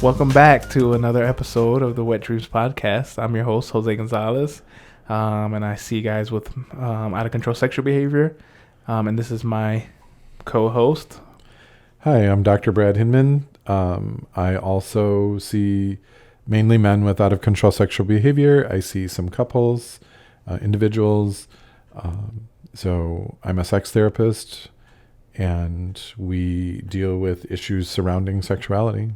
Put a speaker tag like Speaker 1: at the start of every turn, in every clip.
Speaker 1: Welcome back to another episode of the Wet Dreams Podcast. I'm your host, Jose Gonzalez, and I see guys with out of control sexual behavior, and this is my co-host.
Speaker 2: Hi, I'm Dr. Brad Hinman. I also see mainly men with out of control sexual behavior. I see some couples, individuals. So I'm a sex therapist, and we deal with issues surrounding sexuality.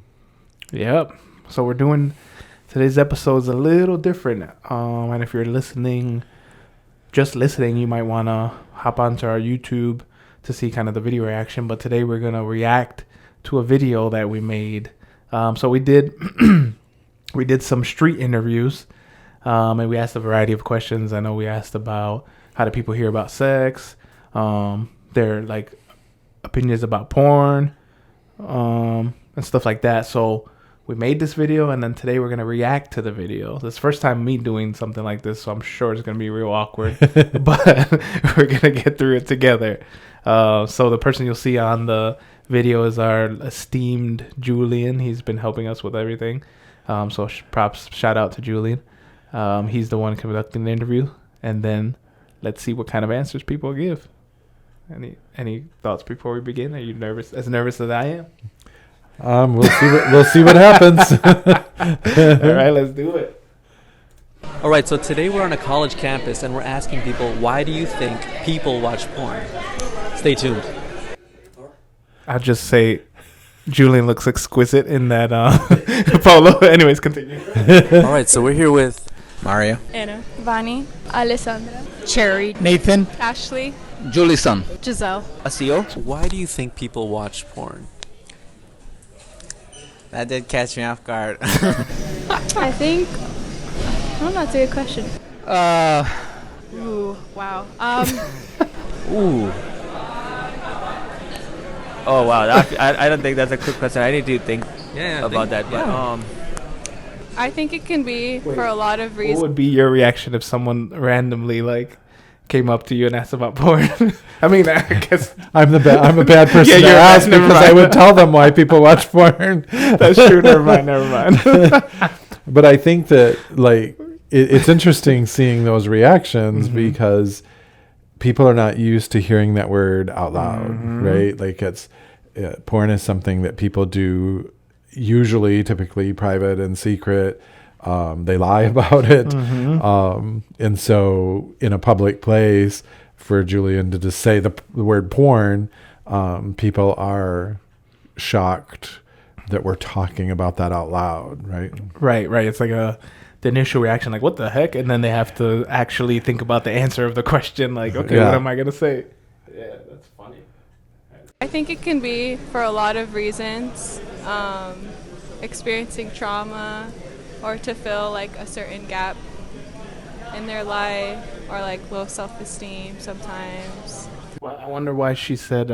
Speaker 1: Yep. So we're doing today's episode is a little different. And if you're listening, you might want to hop onto our YouTube to see kind of the video reaction. But today we're going to react to a video that we made. So we did we did some street interviews, and we asked a variety of questions. I know we asked about how do people hear about sex, their like opinions about porn, and stuff like that. So we made this video, and then today we're going to react to the video. This is the first time me doing something like this, so I'm sure it's going to be real awkward. But we're going to get through it together. So the person you'll see on the video is our esteemed Julian. He's been helping us with everything. So props, shout out to Julian. He's the one conducting the interview. And then let's see what kind of answers people give. Any thoughts before we begin? Are you nervous? As nervous as I am?
Speaker 2: We'll see what happens.
Speaker 1: All right, let's do it.
Speaker 3: All right, so today we're on a college campus and we're asking people, why do you think people watch porn? Stay tuned.
Speaker 1: I'll just say Julian looks exquisite in that polo. Anyways, continue.
Speaker 3: All right, so we're here with
Speaker 4: Maria,
Speaker 5: Anna, Vani, Alessandra,
Speaker 4: Cherry, Nathan,
Speaker 5: Ashley,
Speaker 4: Julison,
Speaker 5: Giselle.
Speaker 4: Asio.
Speaker 3: why do you think people watch porn?
Speaker 4: That did catch me off guard.
Speaker 5: I think. I don't know. That's a good question. Ooh, wow.
Speaker 4: Ooh. Oh wow, I don't think that's a quick question. I need to think about that. But
Speaker 5: I think it can be for a lot of
Speaker 1: What
Speaker 5: reasons.
Speaker 1: would be your reaction if someone randomly like came up to you and asked about porn? I mean, I guess
Speaker 2: I'm a bad person
Speaker 1: Yeah,
Speaker 2: to
Speaker 1: you're
Speaker 2: ask
Speaker 1: right, never
Speaker 2: because I
Speaker 1: mind.
Speaker 2: would tell them why people watch porn.
Speaker 1: that's true. Never mind.
Speaker 2: But I think that like it's interesting seeing those reactions because people are not used to hearing that word out loud, right? Like porn is something that people do typically private and secret. They lie about it. And so in a public place for Julian to just say the word porn, people are shocked that we're talking about that out loud, right?
Speaker 1: Right. It's like the initial reaction, like, what the heck? And then they have to actually think about the answer of the question. Like, okay, what am I going to say? Yeah, that's funny.
Speaker 5: I think it can be for a lot of reasons. Experiencing trauma, or to fill like a certain gap in their life, or like low self-esteem sometimes.
Speaker 1: Well, I wonder why she said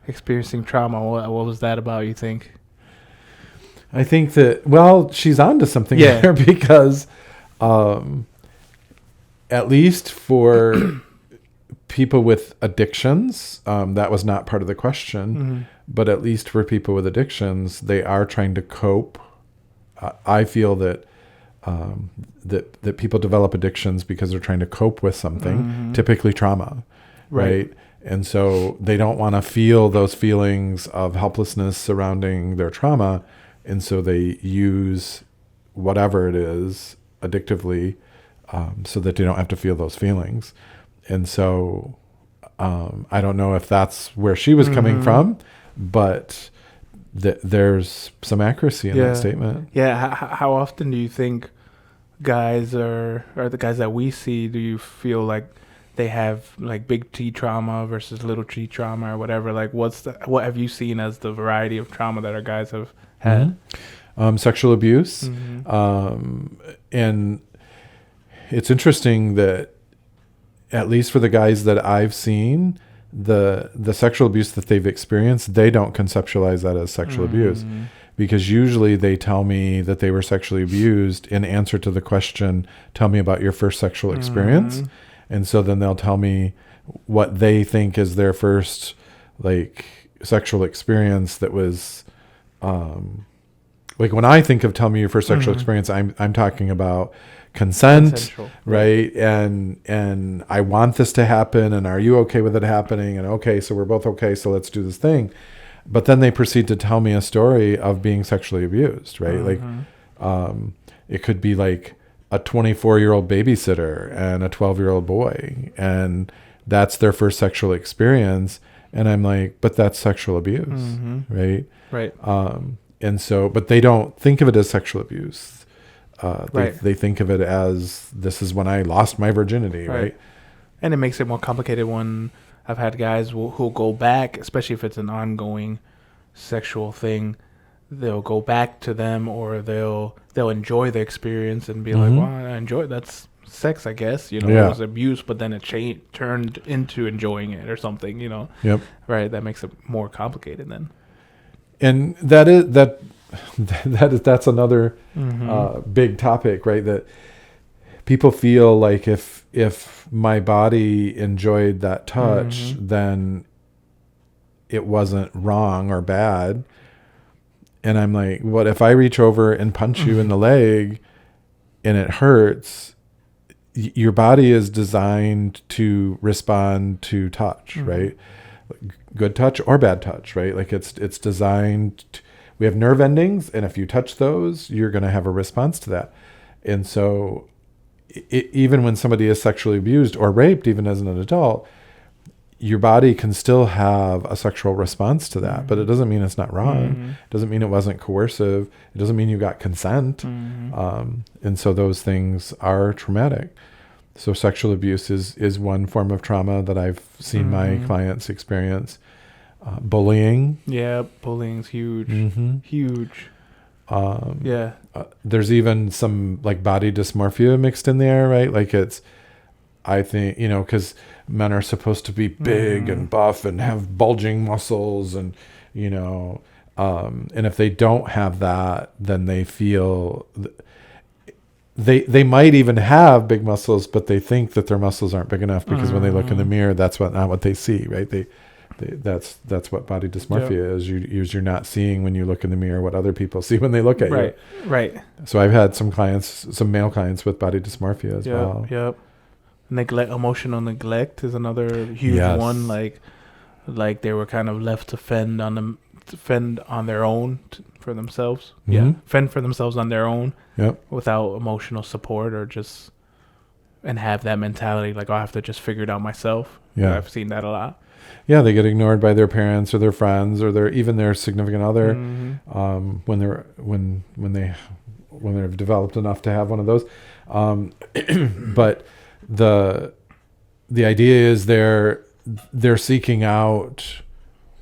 Speaker 1: experiencing trauma. What was that about, you think?
Speaker 2: I think that, well, she's onto something there because at least for people with addictions, that was not part of the question, but at least for people with addictions, they are trying to cope. I feel that that people develop addictions because they're trying to cope with something, typically trauma, right? And so they don't want to feel those feelings of helplessness surrounding their trauma, and so they use whatever it is addictively so that they don't have to feel those feelings. And so I don't know if that's where she was coming from, but there's some accuracy in that statement.
Speaker 1: Yeah. How often do you think guys or the guys that we see, do you feel like they have like big T trauma versus little T trauma or whatever? Like what have you seen as the variety of trauma that our guys have had?
Speaker 2: Sexual abuse. And it's interesting that at least for the guys that I've seen, the sexual abuse that they've experienced, they don't conceptualize that as sexual abuse, because usually they tell me that they were sexually abused in answer to the question, tell me about your first sexual experience. And so then they'll tell me what they think is their first like sexual experience that was like when I think of tell me your first sexual experience, I'm talking about consent,
Speaker 1: Consensual.
Speaker 2: right? And I want this to happen, and are you okay with it happening? And okay, so we're both okay, so let's do this thing. But then they proceed to tell me a story of being sexually abused, right? Like it could be like a 24-year-old babysitter and a 12-year-old boy, and that's their first sexual experience. And I'm like, but that's sexual abuse, right?
Speaker 1: Right.
Speaker 2: And so, but they don't think of it as sexual abuse. They think of it as, this is when I lost my virginity, right?
Speaker 1: And it makes it more complicated when I've had guys who'll go back, especially if it's an ongoing sexual thing. They'll go back to them, or they'll enjoy the experience and be like, well, I enjoyed that's sex, I guess. It was abuse, but then it turned into enjoying it or something,
Speaker 2: Yep.
Speaker 1: Right. That makes it more complicated then.
Speaker 2: And that's another big topic, right? That people feel like if my body enjoyed that touch, then it wasn't wrong or bad. And I'm like, what if I reach over and punch you in the leg and it hurts? Your body is designed to respond to touch, right? Good touch or bad touch, right? Like it's designed we have nerve endings, and if you touch those, you're going to have a response to that. And so even when somebody is sexually abused or raped, even as an adult, your body can still have a sexual response to that, but it doesn't mean it's not wrong. It doesn't mean it wasn't coercive. It doesn't mean you got consent. And so those things are traumatic. So sexual abuse is one form of trauma that I've seen my clients experience. Bullying. Yeah,
Speaker 1: bullying's huge. Huge.
Speaker 2: There's even some like body dysmorphia mixed in there, right? Like I think, because men are supposed to be big and buff and have bulging muscles and, and if they don't have that, then they feel they might even have big muscles, but they think that their muscles aren't big enough because when they look in the mirror, that's not what they see, right? That's what body dysmorphia is. You're not seeing when you look in the mirror what other people see when they look at you.
Speaker 1: Right.
Speaker 2: So I've had some male clients with body dysmorphia as well.
Speaker 1: Yep. Emotional neglect is another huge one. Like they were kind of left to fend on their own for themselves. Fend for themselves on their own. Yep. Without emotional support and have that mentality like, I have to just figure it out myself. Yeah, I've seen that a lot.
Speaker 2: Yeah, they get ignored by their parents or their friends or even their significant other when they've developed enough to have one of those. But the idea is they're seeking out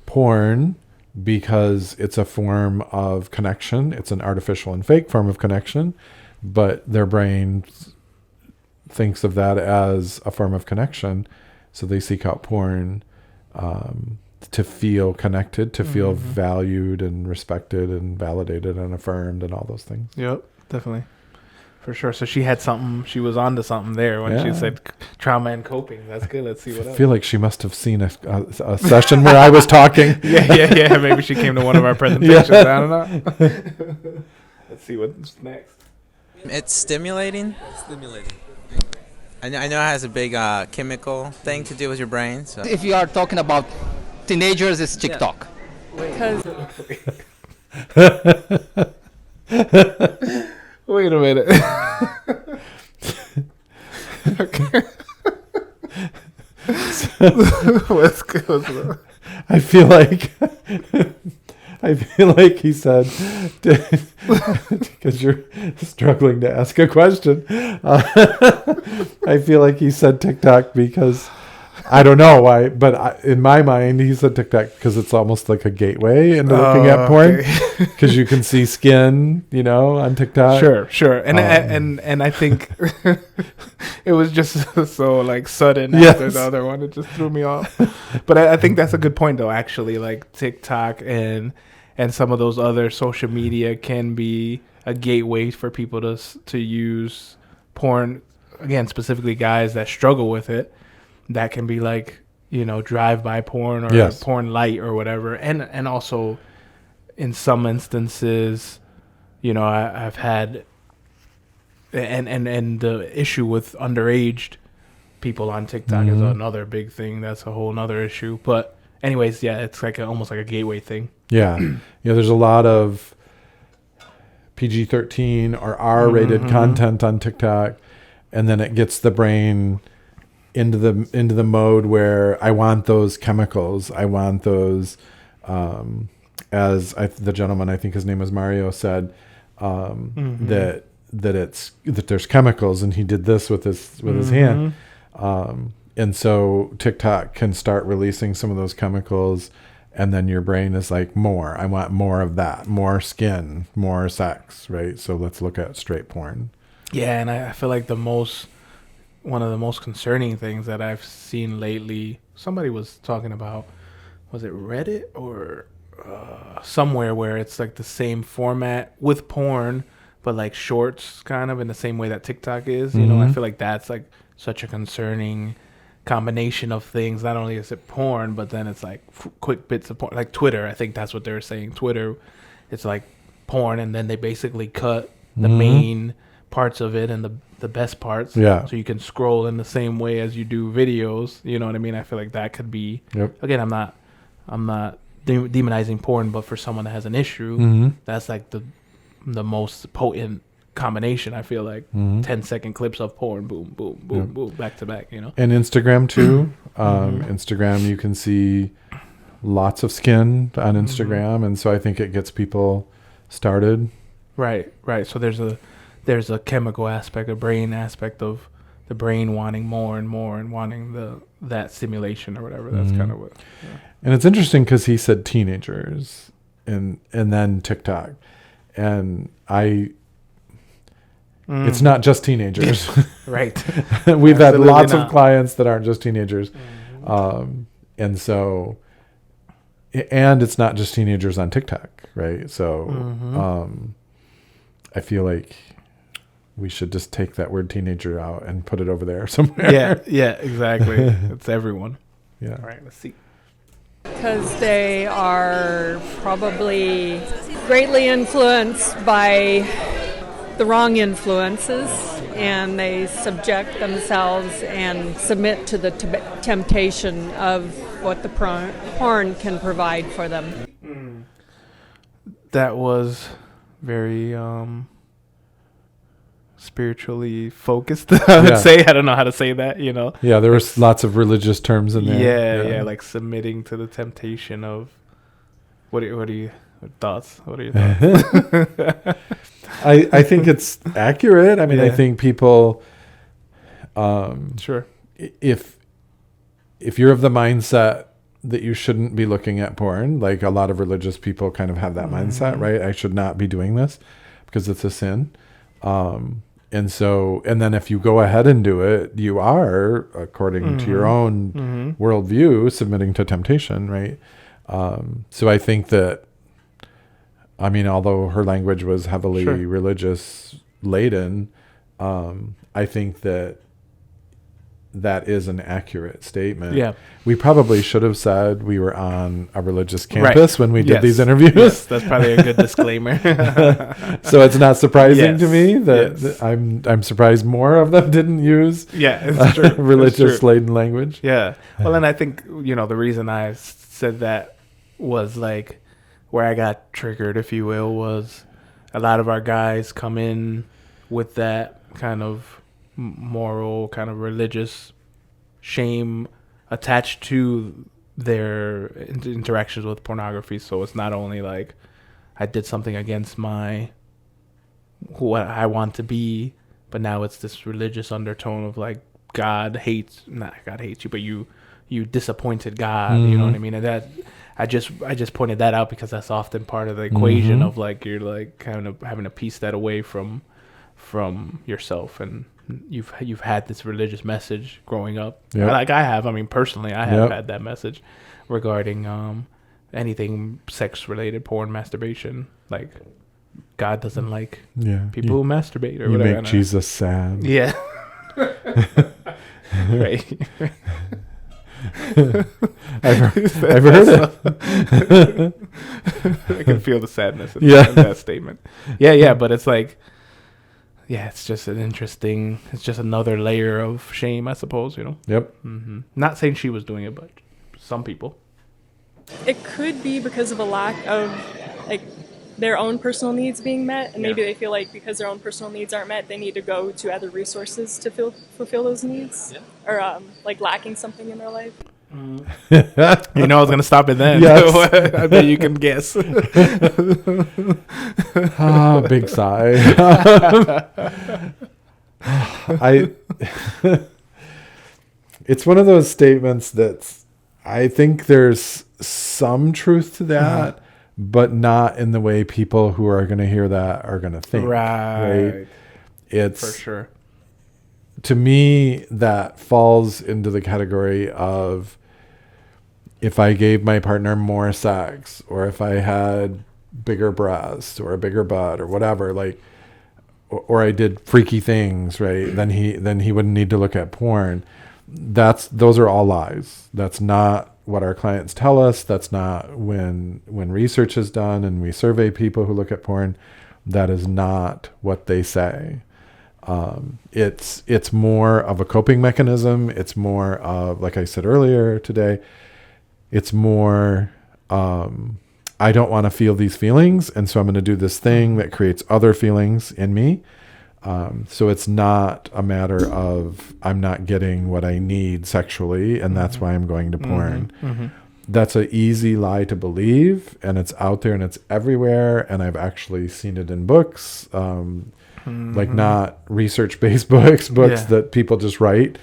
Speaker 2: porn because it's a form of connection. It's an artificial and fake form of connection, but their brain thinks of that as a form of connection, so they seek out porn to feel connected, to feel valued and respected and validated and affirmed and all those things.
Speaker 1: Yep, definitely. For sure. So she had something, she was onto something there when she said trauma and coping. That's good. Let's see what else.
Speaker 2: I feel like she must have seen a session where I was talking.
Speaker 1: Yeah. Maybe she came to one of our presentations. I don't know. Let's see what's next.
Speaker 6: It's stimulating. I know it has a big chemical thing to do with your brain. So.
Speaker 7: If you are talking about teenagers, it's TikTok.
Speaker 1: Wait a minute. Okay. What's good?
Speaker 2: I feel like he said, because you're struggling to ask a question. I feel like he said TikTok because I don't know why, but in my mind, he said TikTok because it's almost like a gateway into looking at porn. Because you can see skin, on TikTok.
Speaker 1: Sure. And I think it was just so like sudden after the other one. It just threw me off. But I think that's a good point, though. Actually, like TikTok and some of those other social media can be a gateway for people to use porn. Again, specifically guys that struggle with it. That can be like, drive-by porn or porn light or whatever. And also, in some instances, I've had, and the issue with underaged people on TikTok is another big thing. That's a whole nother issue. But anyways, yeah, it's like almost like a gateway thing.
Speaker 2: Yeah. There's a lot of PG-13 or R-rated content on TikTok, and then it gets the brain into the mode where I want those chemicals. I want those, the gentleman, I think his name was Mario, said that there's chemicals, and he did this with his hand. And so TikTok can start releasing some of those chemicals, and then your brain is like, more. I want more of that, more skin, more sex, right? So let's look at straight porn.
Speaker 1: Yeah, and I feel like one of the most concerning things that I've seen lately, somebody was talking about, was it Reddit or somewhere, where it's like the same format with porn, but like shorts, kind of in the same way that TikTok is. I feel like that's like such a concerning combination of things. Not only is it porn, but then it's like quick bits of porn, like Twitter. I think that's what they're saying. Twitter, it's like porn, and then they basically cut the main parts of it and the best parts, so you can scroll in the same way as you do videos. You know what I mean? I feel like that could be, again, I'm not demonizing porn, but for someone that has an issue, that's like the most potent combination. I feel like 10-second clips of porn, boom, boom, boom, boom, back to back. And
Speaker 2: Instagram too. Instagram, you can see lots of skin on Instagram, and so I think it gets people started. Right.
Speaker 1: So there's a chemical aspect, a brain aspect of the brain wanting more and more and wanting that stimulation or whatever. That's kind of what. Yeah.
Speaker 2: And it's interesting because he said teenagers and then TikTok, and it's not just teenagers.
Speaker 1: Right.
Speaker 2: We've had lots of clients that aren't just teenagers. And so, and it's not just teenagers on TikTok, right? So I feel like we should just take that word teenager out and put it over there somewhere.
Speaker 1: Yeah, exactly. It's everyone.
Speaker 2: Yeah.
Speaker 1: All right, let's see.
Speaker 8: Because they are probably greatly influenced by the wrong influences, and they subject themselves and submit to the temptation of what the porn can provide for them.
Speaker 1: That was very spiritually focused, I would say. I don't know how to say that,
Speaker 2: Yeah, there was lots of religious terms in there.
Speaker 1: Yeah, like submitting to the temptation of what are your thoughts?
Speaker 2: I think it's accurate. I mean, I think people
Speaker 1: sure.
Speaker 2: If you're of the mindset that you shouldn't be looking at porn, like a lot of religious people kind of have that mindset, right? I should not be doing this because it's a sin. And then if you go ahead and do it, you are, according to your own worldview, submitting to temptation, right? So I think that, although her language was heavily religious laden, I think that is an accurate statement. Yeah. We probably should have said we were on a religious campus when we did these interviews.
Speaker 1: Yes, that's probably a good disclaimer.
Speaker 2: So it's not surprising to me that I'm surprised more of them didn't use
Speaker 1: it's true.
Speaker 2: religious laden language.
Speaker 1: Yeah. Well, and I think, the reason I said that was like where I got triggered, if you will, was a lot of our guys come in with that kind of moral, kind of religious shame attached to their interactions with pornography. So it's not only like I did something against who I want to be, but now it's this religious undertone of like God hates you, but you disappointed God. You know what I mean? And that I just pointed that out because that's often part of the equation of like you're like kind of having to piece that away from yourself, and you've had this religious message growing up. Like I have. Personally, I have had that message regarding anything sex related, porn, masturbation. Like God doesn't like people who masturbate or whatever.
Speaker 2: You make Jesus sad.
Speaker 1: Yeah. Right.
Speaker 2: I've heard it.
Speaker 1: I can feel the sadness in
Speaker 2: Yeah.
Speaker 1: that statement. Yeah, but it's like, yeah, it's just it's just another layer of shame, I suppose, you know?
Speaker 2: Yep.
Speaker 1: Mm-hmm. Not saying she was doing it, but some people.
Speaker 9: It could be because of a lack of like their own personal needs being met, and maybe they feel like because their own personal needs aren't met, they need to go to other resources to fulfill those needs, or like lacking something in their life.
Speaker 1: You know I was going to stop it then.
Speaker 2: Yes.
Speaker 1: I bet you can guess.
Speaker 2: Big sigh. It's one of those statements that's, I think there's some truth to that, but not in the way people who are going to hear that are going to think. Right? It's
Speaker 1: for sure.
Speaker 2: To me, that falls into the category of, if I gave my partner more sex, or if I had bigger breasts or a bigger butt or whatever, like, or I did freaky things, right? Then he wouldn't need to look at porn. Those are all lies. That's not what our clients tell us. That's not when research is done and we survey people who look at porn. That is not what they say. It's more of a coping mechanism. It's more of, like I said earlier today, it's more, I don't want to feel these feelings, and so I'm going to do this thing that creates other feelings in me. So it's not a matter of I'm not getting what I need sexually, and that's why I'm going to porn. That's an easy lie to believe, and it's out there and it's everywhere, and I've actually seen it in books, like not research-based books that people just write.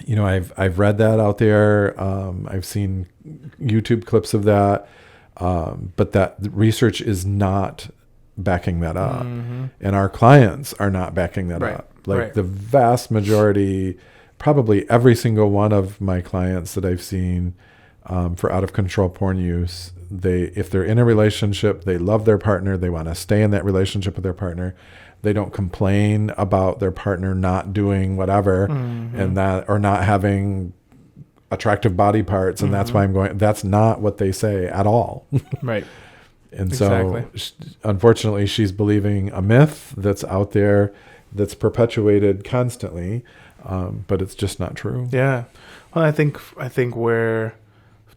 Speaker 2: You know, I've read that out there. I've seen YouTube clips of that, but that research is not backing that up, and our clients are not backing that up. Like the vast majority, probably every single one of my clients that I've seen for out of control porn use, if they're in a relationship, they love their partner, they want to stay in that relationship with their partner. They don't complain about their partner not doing whatever, and that, or not having attractive body parts, and that's why I'm going. That's not what they say at all.
Speaker 1: Right.
Speaker 2: And so, unfortunately, she's believing a myth that's out there, that's perpetuated constantly, but it's just not true.
Speaker 1: Yeah. Well, I think where,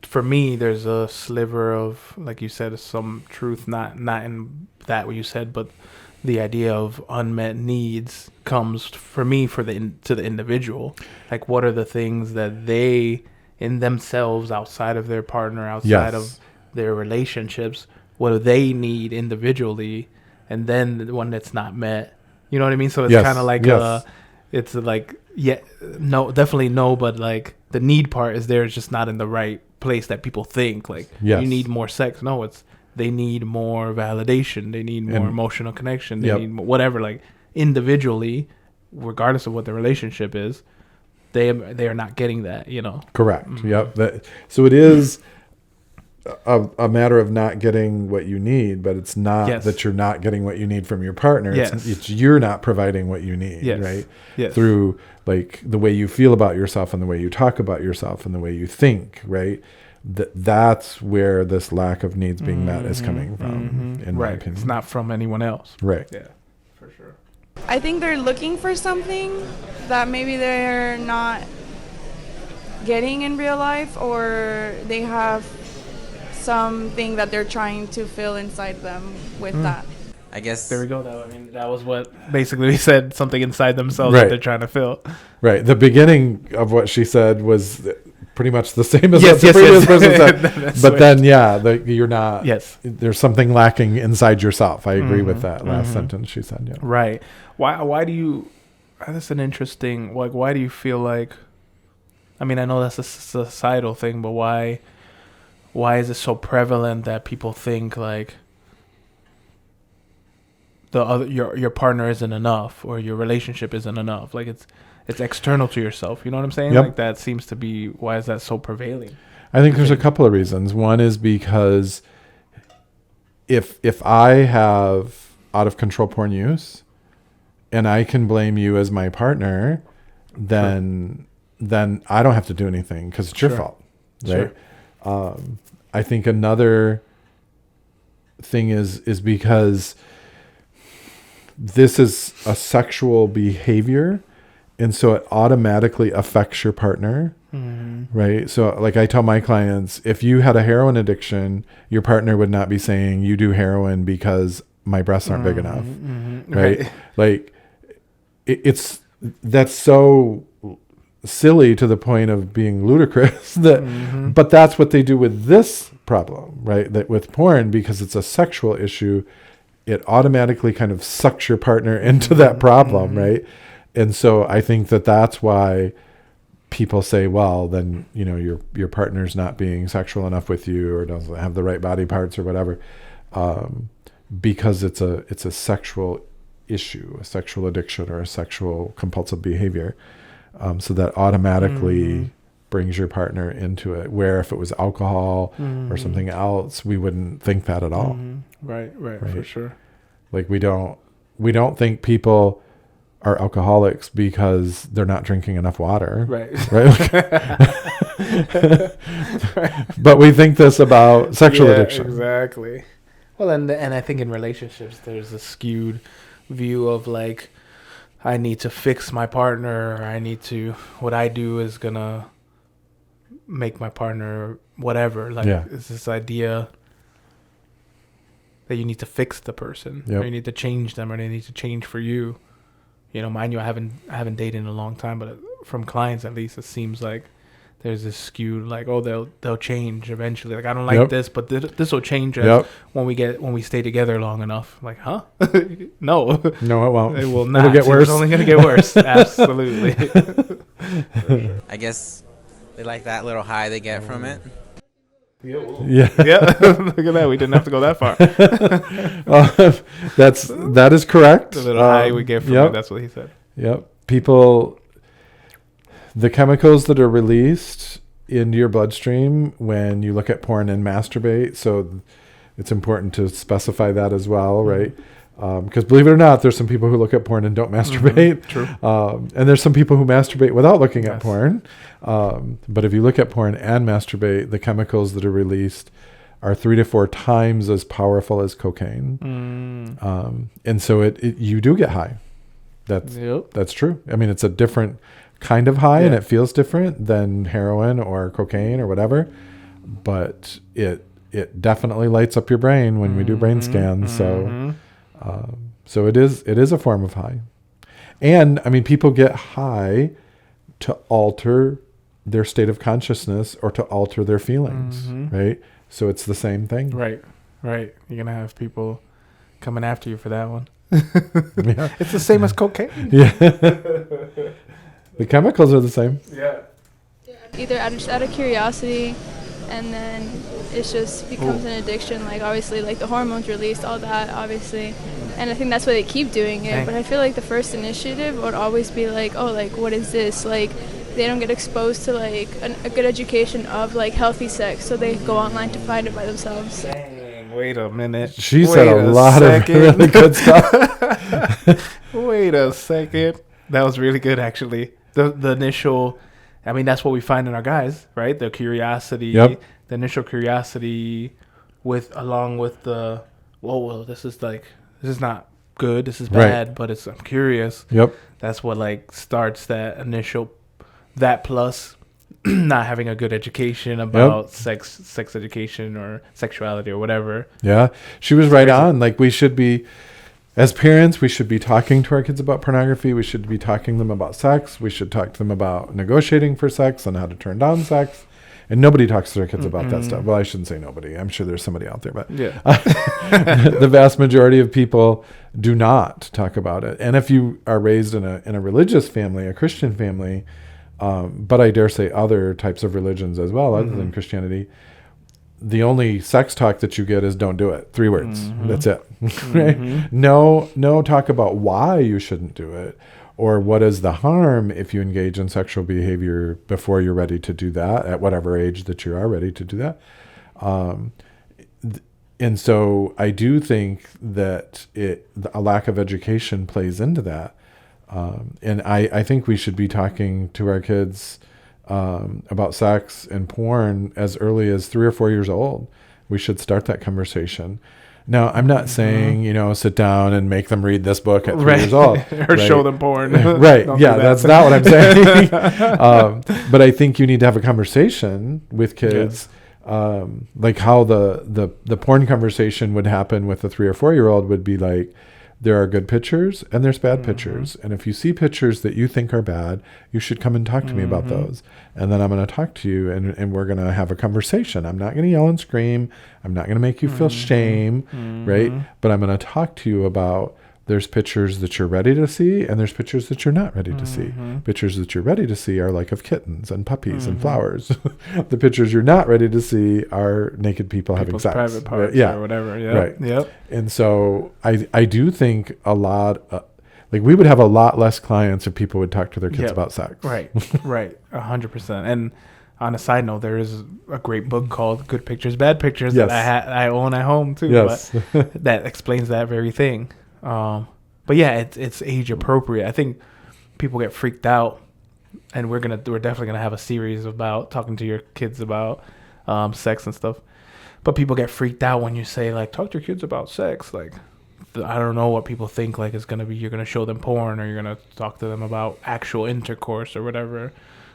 Speaker 1: for me, there's a sliver of, like you said, some truth, not in that what you said, but the idea of unmet needs comes for me to the individual. Like, what are the things that they in themselves, outside of their partner, outside of their relationships, what do they need individually, and then the one that's not met, you know what I mean? So it's kind of like it's like, no, definitely no, but like the need part is there, it's just not in the right place that people think. Like, you need more sex. No, it's they need more validation, they need more emotional connection, they need more, whatever, like individually, regardless of what the relationship is, they are not getting that, you know. Correct.
Speaker 2: So it is a matter of not getting what you need, but it's not that you're not getting what you need from your partner. It's you're not providing what you need, right? Through like the way you feel about yourself and the way you talk about yourself and the way you think, right? That's where this lack of needs being met is coming from, in my opinion.
Speaker 1: It's not from anyone else.
Speaker 2: Right.
Speaker 1: Yeah, for sure.
Speaker 10: I think they're looking for something that maybe they're not getting in real life, or they have something that they're trying to fill inside them with that.
Speaker 6: I guess
Speaker 1: there we go. That was what basically we said, something inside themselves that they're trying to fill.
Speaker 2: Right. The beginning of what she said was pretty much the same as what the previous person said. But then, you're not. There's something lacking inside yourself. I agree with that last sentence she said. Yeah.
Speaker 1: Right. Why do you? That's an interesting. Like, why do you feel like? I mean, I know that's a societal thing, but why is it so prevalent that people think like your partner isn't enough, or your relationship isn't enough? Like, it's external to yourself. You know what I'm saying? Like, that seems to be, why is that so prevailing?
Speaker 2: I think there's a couple of reasons. One is because if I have out of control porn use and I can blame you as my partner, then then I don't have to do anything because it's your
Speaker 1: Sure.
Speaker 2: fault, right? I think another thing is because this is a sexual behavior, and so it automatically affects your partner, right? So like I tell my clients, if you had a heroin addiction, your partner would not be saying you do heroin because my breasts aren't big enough, right? Like that's so silly to the point of being ludicrous that, but that's what they do with this problem, right? That with porn, because it's a sexual issue, it automatically kind of sucks your partner into that problem, right? And so I think that that's why people say, well, then, you know, your partner's not being sexual enough with you or doesn't have the right body parts or whatever, because it's a sexual issue, a sexual addiction or a sexual compulsive behavior. So that automatically brings your partner into it, where if it was alcohol or something else, we wouldn't think that at all.
Speaker 1: Right, for sure.
Speaker 2: Like we don't think people are alcoholics because they're not drinking enough water.
Speaker 1: Right.
Speaker 2: But we think this about sexual addiction.
Speaker 1: Exactly. Well, and I think in relationships, there's a skewed view of like, I need to fix my partner, or what I do is gonna make my partner whatever. Like, it's this idea that you need to fix the person, or you need to change them, or they need to change for you. You know, mind you, I haven't dated in a long time, but from clients at least, it seems like there's this skewed, like, oh, they'll change eventually. Like, I don't like this, but this will change us when we stay together long enough. Like, huh? No,
Speaker 2: it won't.
Speaker 1: It will not.
Speaker 2: It'll get worse.
Speaker 1: It's only gonna get worse. Absolutely.
Speaker 6: I guess they like that little high they get from it.
Speaker 2: Yeah.
Speaker 1: Look at that. We didn't have to go that far.
Speaker 2: That is correct.
Speaker 1: The little high we get from it. That's what he said.
Speaker 2: Yep. People, the chemicals that are released into your bloodstream when you look at porn and masturbate. So it's important to specify that as well, right? Because believe it or not, there's some people who look at porn and don't masturbate.
Speaker 1: True.
Speaker 2: And there's some people who masturbate without looking at porn. But if you look at porn and masturbate, the chemicals that are released are 3 to 4 times as powerful as cocaine. And so you do get high. That's true. I mean, it's a different kind of high, and it feels different than heroin or cocaine or whatever. But it definitely lights up your brain when we do brain scans. So it is a form of high. And I mean, people get high to alter their state of consciousness or to alter their feelings, right? So it's the same thing.
Speaker 1: Right. You're going to have people coming after you for that one. It's the same as cocaine.
Speaker 2: The chemicals are the same.
Speaker 5: Either out of curiosity, and then it just becomes an addiction. Like, obviously, like the hormones released, all that, obviously. And I think that's why they keep doing it. But I feel like the first initiative would always be like, oh, like, what is this? Like, they don't get exposed to, like, a good education of, like, healthy sex. So they go online to find it by themselves.
Speaker 1: Dang, wait a minute.
Speaker 2: She said a lot of really good stuff.
Speaker 1: Wait a second. That was really good, actually. The initial... I mean, that's what we find in our guys, right? The curiosity, the initial curiosity along with the, well, this is not good, this is bad, but I'm curious. That's what like starts that initial, that plus not having a good education about sex education or sexuality or whatever. Yeah.
Speaker 2: She was right on. Like we should be, as parents, we should be talking to our kids about pornography. We should be talking to them about sex. We should talk to them about negotiating for sex and how to turn down sex. And nobody talks to their kids about that stuff. Well, I shouldn't say nobody. I'm sure there's somebody out there, but the vast majority of people do not talk about it. And if you are raised in a religious family, a Christian family, but I dare say other types of religions as well, other than Christianity, the only sex talk that you get is don't do it. 3 words. That's it. Right? No talk about why you shouldn't do it or what is the harm if you engage in sexual behavior before you're ready to do that at whatever age that you are ready to do that. And so I do think that a lack of education plays into that. And I think we should be talking to our kids about sex and porn as early as 3 or 4 years old. We should start that conversation. Now, I'm not saying, sit down and make them read this book at 3 years old.
Speaker 1: Or show them porn.
Speaker 2: Right. Yeah, that's not what I'm saying. But I think you need to have a conversation with kids, like how the porn conversation would happen with a 3 or 4 year old would be like, there are good pictures and there's bad pictures. And if you see pictures that you think are bad, you should come and talk to me about those. And then I'm going to talk to you and we're going to have a conversation. I'm not going to yell and scream. I'm not going to make you feel shame, right? But I'm going to talk to you about there's pictures that you're ready to see and there's pictures that you're not ready to see. Pictures that you're ready to see are like of kittens and puppies and flowers. The pictures you're not ready to see are naked people having sex.
Speaker 1: Private parts or whatever. Yeah.
Speaker 2: Right.
Speaker 1: Yep.
Speaker 2: And so I do think a lot, like we would have a lot less clients if people would talk to their kids about sex.
Speaker 1: Right. Right. 100%. And on a side note, there is a great book called Good Pictures, Bad Pictures that I own at home too.
Speaker 2: Yes.
Speaker 1: But that explains that very thing. But yeah, it's age appropriate. I think people get freaked out, and we're definitely gonna have a series about talking to your kids about sex and stuff. But people get freaked out when you say like talk to your kids about sex. Like I don't know what people think like it's gonna be. You're gonna show them porn or you're gonna talk to them about actual intercourse or whatever.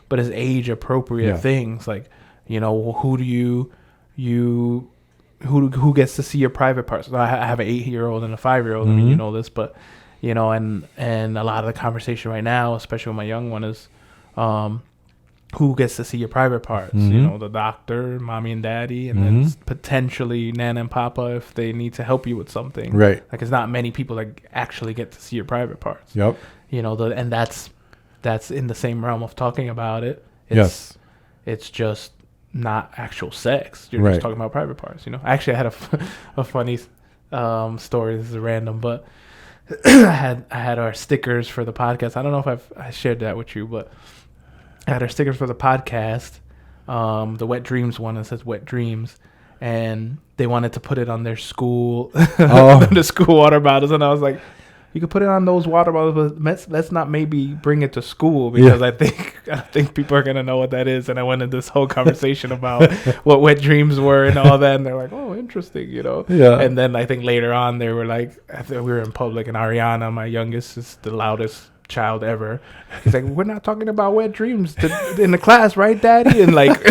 Speaker 1: But it's age appropriate things like who gets to see your private parts. I have an 8-year-old and a 5-year-old. I mean, you know this, but and a lot of the conversation right now, especially with my young one, is who gets to see your private parts. The doctor, mommy and daddy, and then potentially Nana and Papa if they need to help you with something.
Speaker 2: Right.
Speaker 1: Like it's not many people that actually get to see your private parts.
Speaker 2: Yep.
Speaker 1: And that's in the same realm of talking about it. It's just not actual sex. You're just talking about private parts. Actually, I had a funny story. This is random, but I had our stickers for the podcast. I don't know if I shared that with you, but I had our stickers for the podcast. The Wet Dreams one that says Wet Dreams, and they wanted to put it on their school, the school water bottles, and I was like, you could put it on those water bottles, but let's not maybe bring it to school because I think people are gonna know what that is. And I went into this whole conversation about what wet dreams were and all that, and they're like, "Oh, interesting,"
Speaker 2: Yeah.
Speaker 1: And then I think later on they were like, we were in public, and Ariana, my youngest, is the loudest child ever. He's like, "We're not talking about wet dreams in the class, right, Daddy?" And like,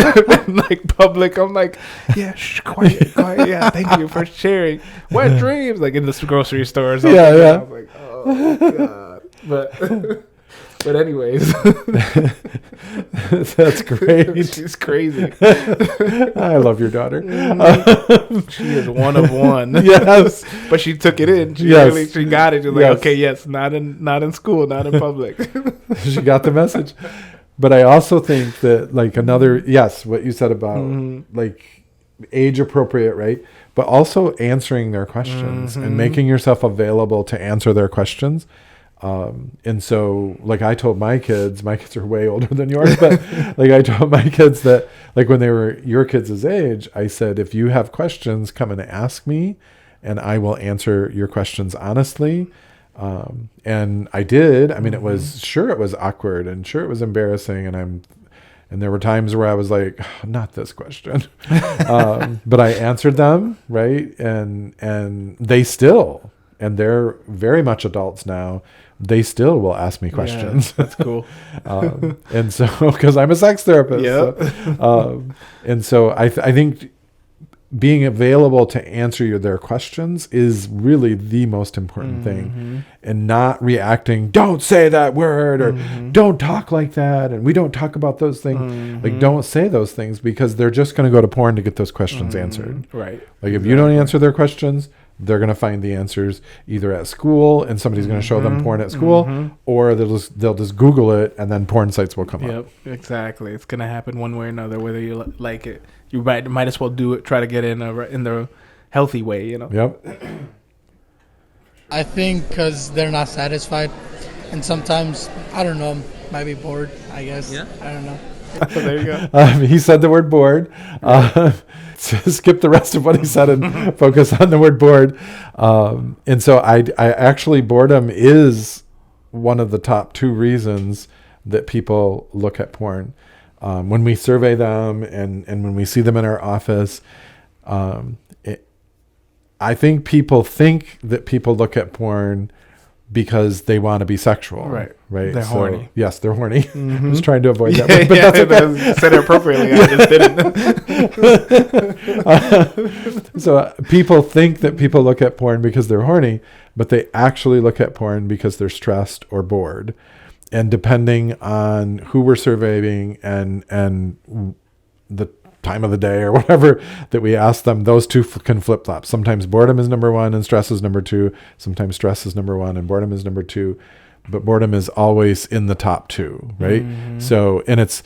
Speaker 1: like public, I'm like, "Yeah, shh, quiet. Yeah, thank you for sharing wet dreams." Like in the grocery store or something.
Speaker 2: Yeah.
Speaker 1: I was like, "Oh God," but anyways,
Speaker 2: that's great.
Speaker 1: She's crazy.
Speaker 2: I love your daughter.
Speaker 1: She is one of one.
Speaker 2: Yes,
Speaker 1: but she took it in. She got it. She's like, okay, yes, not in school, not in public.
Speaker 2: She got the message. But I also think that like what you said about like age appropriate, right? But also answering their questions and making yourself available to answer their questions. And so like I told my kids are way older than yours, but like I told my kids that like when they were your kids' age, I said, if you have questions, come and ask me and I will answer your questions honestly. And I did. I mean, it was awkward and it was embarrassing. And there were times where I was like, oh, not this question. But I answered them. Right. And they still, and they're very much adults now. They still will ask me questions.
Speaker 1: Yeah, that's cool.
Speaker 2: And so, because I'm a sex therapist.
Speaker 1: Yep.
Speaker 2: And so I think being available to answer their questions is really the most important thing, and not reacting, don't say that word or don't talk like that. And we don't talk about those things. Like don't say those things because they're just going to go to porn to get those questions answered.
Speaker 1: Right.
Speaker 2: Like if you don't answer their questions, they're going to find the answers either at school and somebody's going to show them porn at school, or they'll just Google it and then porn sites will come up.
Speaker 1: Yep, exactly. It's going to happen one way or another, whether you like it. You might as well do it. Try to get in the healthy way,
Speaker 2: Yep.
Speaker 11: I think because they're not satisfied, and sometimes I don't know, might be bored. I guess. Yeah. I don't know.
Speaker 1: There you go.
Speaker 2: He said the word bored. So skip the rest of what he said and focus on the word bored. And so I actually, boredom is one of the top 2 reasons that people look at porn. when we survey them and when we see them in our office, I think people think that people look at porn because they want to be sexual. Right.
Speaker 1: They're horny.
Speaker 2: Yes, they're horny.
Speaker 1: Mm-hmm.
Speaker 2: I was trying to avoid that. But that's okay.
Speaker 1: Said it appropriately. I just didn't.
Speaker 2: So people think that people look at porn because they're horny, but they actually look at porn because they're stressed or bored. And depending on who we're surveying and the time of the day or whatever that we ask them, those two can flip-flop. Sometimes boredom is number one and stress is number two. Sometimes stress is number one and boredom is number two. But boredom is always in the top two, right? Mm-hmm. So, and it's,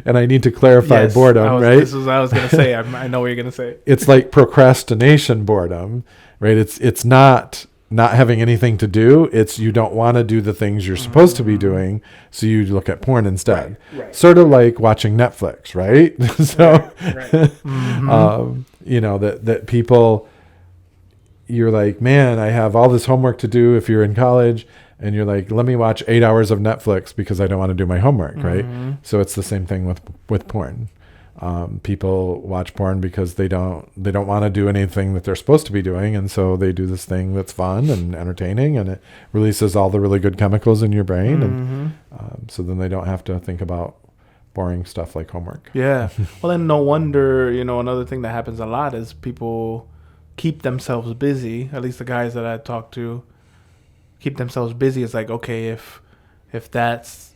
Speaker 2: and I need to clarify boredom, right?
Speaker 1: This is what I was going to say. I know what you're going to say.
Speaker 2: It's like procrastination boredom, right? It's not having anything to do. It's you don't want to do the things you're supposed to be doing, so you look at porn instead. Right. Sort of like watching Netflix, right? So, you know, that people, you're like, man, I have all this homework to do if you're in college, and you're like, let me watch 8 hours of Netflix because I don't want to do my homework, right? So it's the same thing with porn. People watch porn because they don't want to do anything that they're supposed to be doing, and so they do this thing that's fun and entertaining, and it releases all the really good chemicals in your brain, and so then they don't have to think about boring stuff like homework.
Speaker 1: Yeah. Well, then no wonder, you know, another thing that happens a lot is people keep themselves busy. At least the guys that I talk to keep themselves busy. It's like, okay, if that's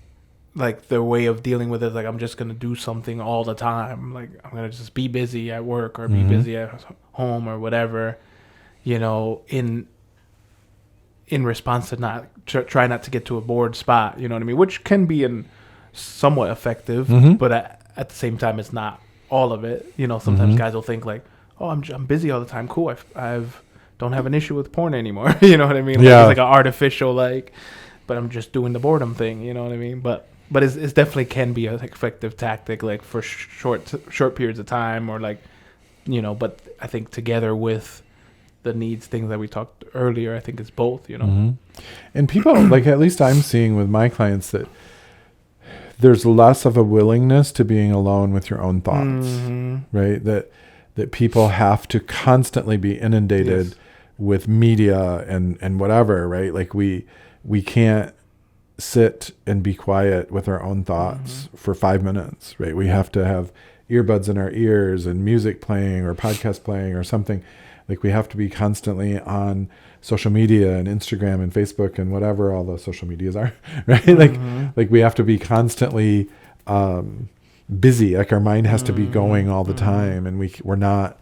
Speaker 1: like their way of dealing with it, like I'm just gonna do something all the time, like I'm gonna just be busy at work or be busy at home or whatever, you know, in response to not try not to get to a bored spot, you know what I mean, which can be somewhat effective, but at the same time it's not all of it, you know. Sometimes guys will think like, oh, I'm busy all the time, cool, I've don't have an issue with porn anymore. You know what I mean? Like, it's like an artificial, like, but I'm just doing the boredom thing, you know what I mean? But it's definitely can be an effective tactic, like for short periods of time, or like, you know. But I think together with the needs things that we talked earlier, I think it's both, you know.
Speaker 2: And people, like, at least I'm seeing with my clients that there's less of a willingness to being alone with your own thoughts, right? That people have to constantly be inundated with media and whatever, right? Like we can't sit and be quiet with our own thoughts for 5 minutes, right? We have to have earbuds in our ears and music playing or podcast playing or something. Like we have to be constantly on social media and Instagram and Facebook and whatever all the social medias are, right? Like we have to be constantly busy. Like our mind has to be going all the time, and we're not.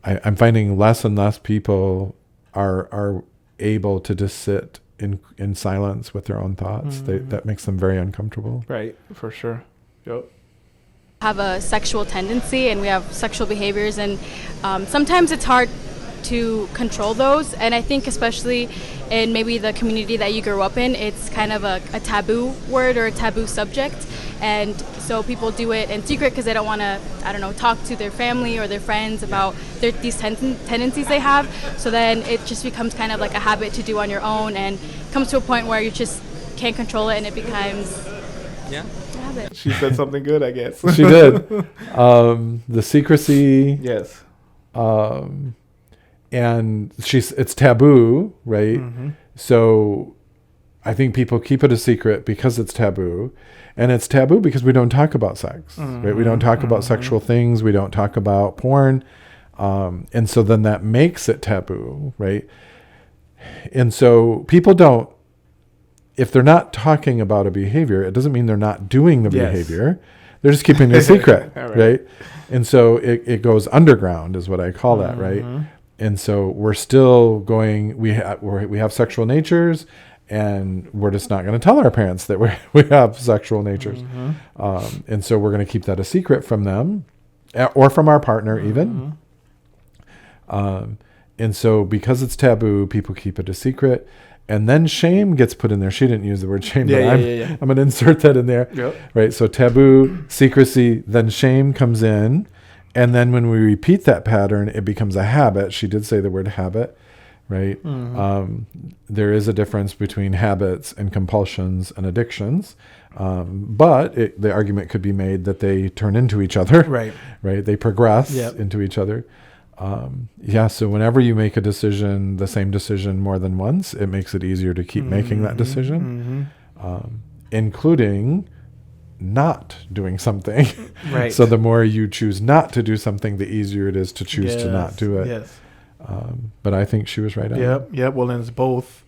Speaker 2: I'm finding less and less people are able to just sit in silence with their own thoughts. That makes them very uncomfortable.
Speaker 1: Right, for sure. Yep.
Speaker 12: Have a sexual tendency and we have sexual behaviors, and sometimes it's hard to control those, and I think especially in maybe the community that you grew up in, it's kind of a taboo word or a taboo subject, and so people do it in secret because they don't want to, I don't know, talk to their family or their friends about these tendencies they have. So then it just becomes kind of like a habit to do on your own, and comes to a point where you just can't control it, and it becomes a habit.
Speaker 1: She said something good, I guess.
Speaker 2: She did. The secrecy.
Speaker 1: Yes.
Speaker 2: And it's taboo, right? So I think people keep it a secret because it's taboo. And it's taboo because we don't talk about sex, right? We don't talk about sexual things. We don't talk about porn. And so then that makes it taboo, right? And so people don't, if they're not talking about a behavior, it doesn't mean they're not doing the behavior. They're just keeping it a secret, right? And so it goes underground is what I call that, right? And so we're still going, we have sexual natures, and we're just not going to tell our parents that we have sexual natures. And so we're going to keep that a secret from them or from our partner even. And so because it's taboo, people keep it a secret. And then shame gets put in there. She didn't use the word shame, but I'm going to insert that in there. Right. So taboo, secrecy, then shame comes in. And then when we repeat that pattern, it becomes a habit. She did say the word habit. right? There is a difference between habits and compulsions and addictions. But the argument could be made that they turn into each other,
Speaker 1: right?
Speaker 2: They progress into each other. So whenever you make a decision, the same decision more than once, it makes it easier to keep making that decision, including not doing something.
Speaker 1: Right.
Speaker 2: So the more you choose not to do something, the easier it is to choose to not do it.
Speaker 1: Yes.
Speaker 2: But I think she was right on.
Speaker 1: Yep. Well, and it's both,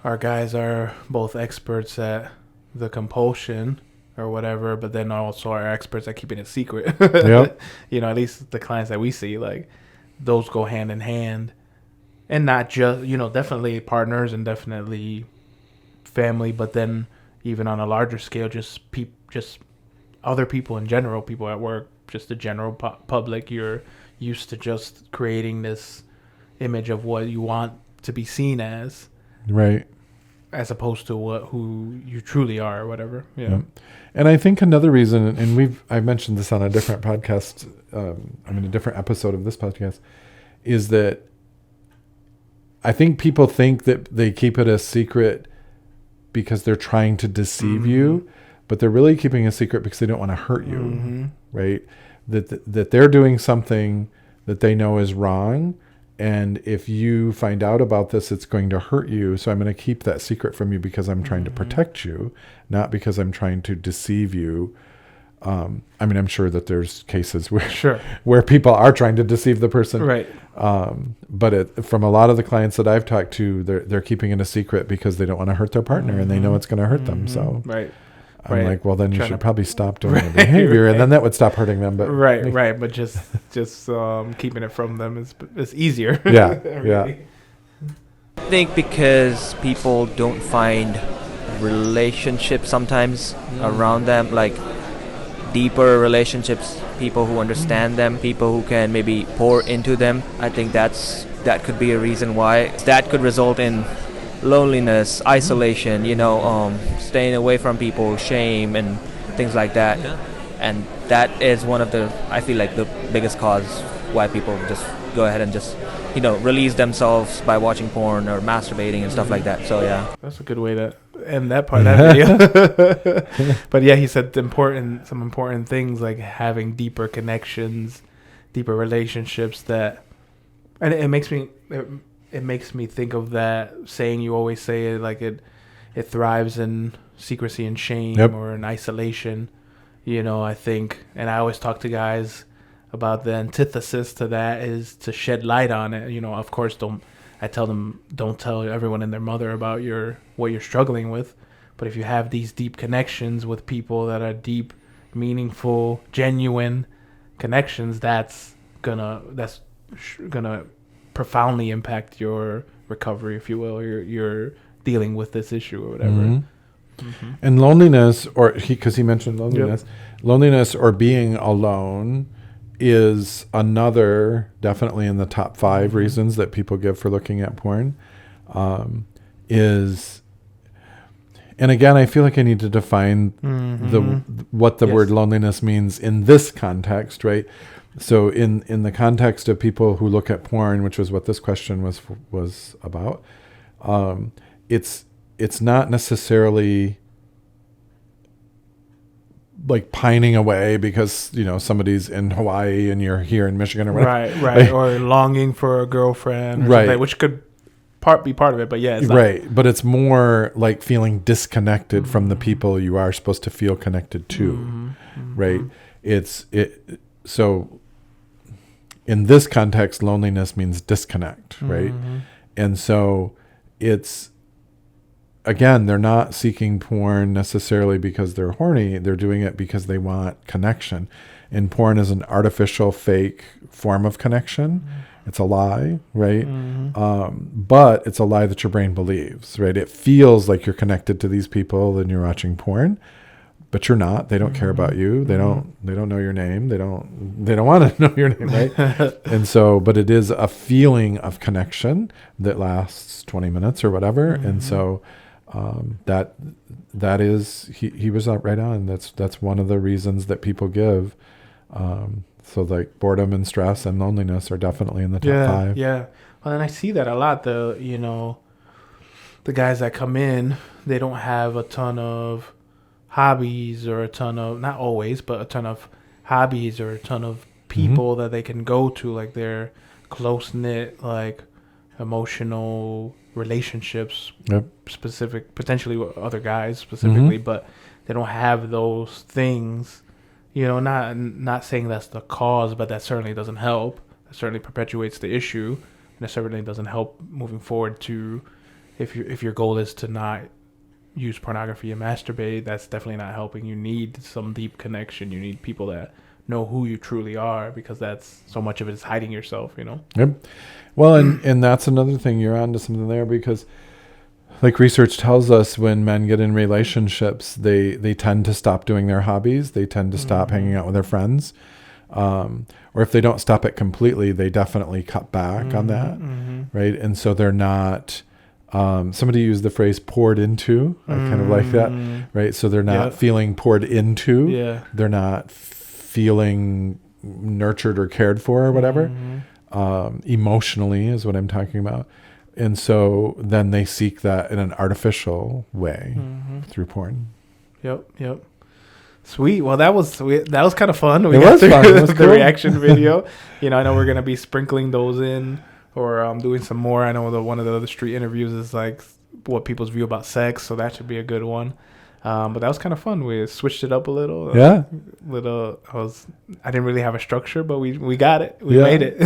Speaker 1: our guys are both experts at the compulsion or whatever, but then also are experts at keeping it secret.
Speaker 2: Yep.
Speaker 1: At least the clients that we see, like, those go hand in hand, and not just, definitely partners and definitely family, but then even on a larger scale, just other people in general, people at work, just the general public. You're used to just creating this image of what you want to be seen as,
Speaker 2: right,
Speaker 1: as opposed to who you truly are or whatever. Yeah.
Speaker 2: And I think another reason, and I mentioned this on a different podcast, a different episode of this podcast, is that I think people think that they keep it a secret because they're trying to deceive you, but they're really keeping a secret because they don't want to hurt you, right? That they're doing something that they know is wrong, and if you find out about this, it's going to hurt you. So I'm going to keep that secret from you because I'm trying to protect you, not because I'm trying to deceive you. I'm sure that there's cases where people are trying to deceive the person,
Speaker 1: right?
Speaker 2: But from a lot of the clients that I've talked to, they're keeping it a secret because they don't want to hurt their partner, and they know it's going to hurt them. So I'm like, well, then you should probably stop doing the behavior, and then that would stop hurting them. But
Speaker 1: but just keeping it from them is easier.
Speaker 2: Yeah.
Speaker 4: I think because people don't find relationships sometimes around them, like deeper relationships, people who understand them, people who can maybe pour into them. I think that could be a reason why. That could result in loneliness, isolation, staying away from people, shame and things like that. And that is one of I feel like the biggest cause why people just go ahead and just release themselves by watching porn or masturbating and stuff like that. So
Speaker 1: that's a good way to end that part of that video. But he said some important things, like having deeper connections, deeper relationships, and it makes me think of that saying you always say, like it thrives in secrecy and shame, or in isolation. I think, and I always talk to guys about the antithesis to that is to shed light on it. Of course, I tell them, don't tell everyone and their mother about what you're struggling with. But if you have these deep connections with people that are deep, meaningful, genuine connections, that's gonna profoundly impact your recovery, if you will, or your dealing with this issue or whatever.
Speaker 2: And loneliness, because he mentioned loneliness, loneliness or being alone is another, definitely in the top 5 reasons that people give for looking at porn. And again, I feel like I need to define what the word loneliness means in this context, right? So in the context of people who look at porn, which was what this question was about, it's not necessarily like pining away because somebody's in Hawaii and you're here in Michigan or whatever.
Speaker 1: Right. Or longing for a girlfriend, or something, which could be part of it, but it's not. Right.
Speaker 2: But it's more like feeling disconnected from the people you are supposed to feel connected to, right? So in this context, loneliness means disconnect, right? And so it's, again, they're not seeking porn necessarily because they're horny. They're doing it because they want connection. And porn is an artificial, fake form of connection. It's a lie, right? But it's a lie that your brain believes, right? It feels like you're connected to these people and you're watching porn, but you're not. They don't care about you. They don't know your name. They don't want to know your name, right? And so, but it is a feeling of connection that lasts 20 minutes or whatever. And so that is, he was right on. That's one of the reasons that people give So like boredom and stress and loneliness are definitely in the top 5.
Speaker 1: Yeah. Well, and I see that a lot. The guys that come in, they don't have a ton of hobbies or a ton of, not always, but a ton of hobbies or a ton of people that they can go to. Like they're close knit, like emotional relationships, specific, potentially with other guys specifically, but they don't have those things. Not saying that's the cause, but that certainly doesn't help. That certainly perpetuates the issue, and it certainly doesn't help moving forward. To if your goal is to not use pornography and masturbate, that's definitely not helping. You need some deep connection. You need people that know who you truly are, because that's so much of it is hiding yourself.
Speaker 2: Yep. Well, and that's another thing. You're onto something there, because like research tells us, when men get in relationships, they tend to stop doing their hobbies. They tend to stop hanging out with their friends. Or if they don't stop it completely, they definitely cut back on that. Right. And so they're not, somebody used the phrase poured into. I kind of like that. Right. So they're not feeling poured into.
Speaker 1: Yeah.
Speaker 2: They're not feeling nurtured or cared for or whatever. Emotionally is what I'm talking about. And so then they seek that in an artificial way through porn.
Speaker 1: Yep. Sweet. Well, that was kind of fun.
Speaker 2: It was fun. It was
Speaker 1: the
Speaker 2: cool.
Speaker 1: reaction video. I know we're going to be sprinkling those in, or doing some more. I know one of the other street interviews is like what people's view about sex, so that should be a good one. But that was kind of fun. We switched it up a little.
Speaker 2: Yeah.
Speaker 1: I didn't really have a structure, but we got it. We made it.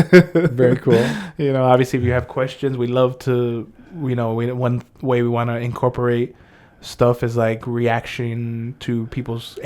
Speaker 2: Very cool.
Speaker 1: Obviously, if you have questions, we love to. One way we want to incorporate stuff is like reaction to people's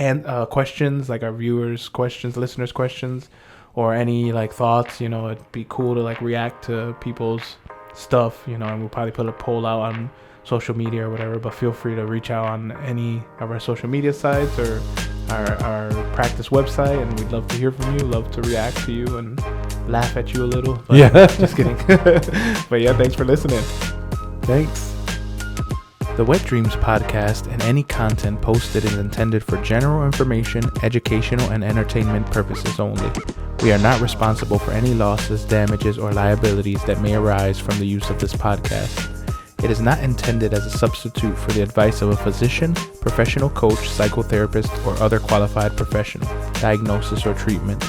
Speaker 1: questions, like our viewers' questions, listeners' questions, or any like thoughts. It'd be cool to like react to people's stuff. And we'll probably put a poll out on social media or whatever, but feel free to reach out on any of our social media sites or our practice website, and we'd love to hear from you, love to react to you and laugh at you a little. But just kidding. But yeah, thanks for listening.
Speaker 2: Thanks.
Speaker 1: The Wet Dreams podcast and any content posted is intended for general information, educational, and entertainment purposes only. We are not responsible for any losses, damages, or liabilities that may arise from the use of this podcast. It is not intended as a substitute for the advice of a physician, professional coach, psychotherapist, or other qualified professional, diagnosis, or treatment.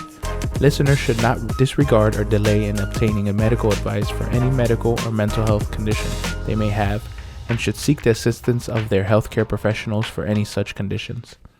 Speaker 1: Listeners should not disregard or delay in obtaining a medical advice for any medical or mental health condition they may have, and should seek the assistance of their healthcare professionals for any such conditions.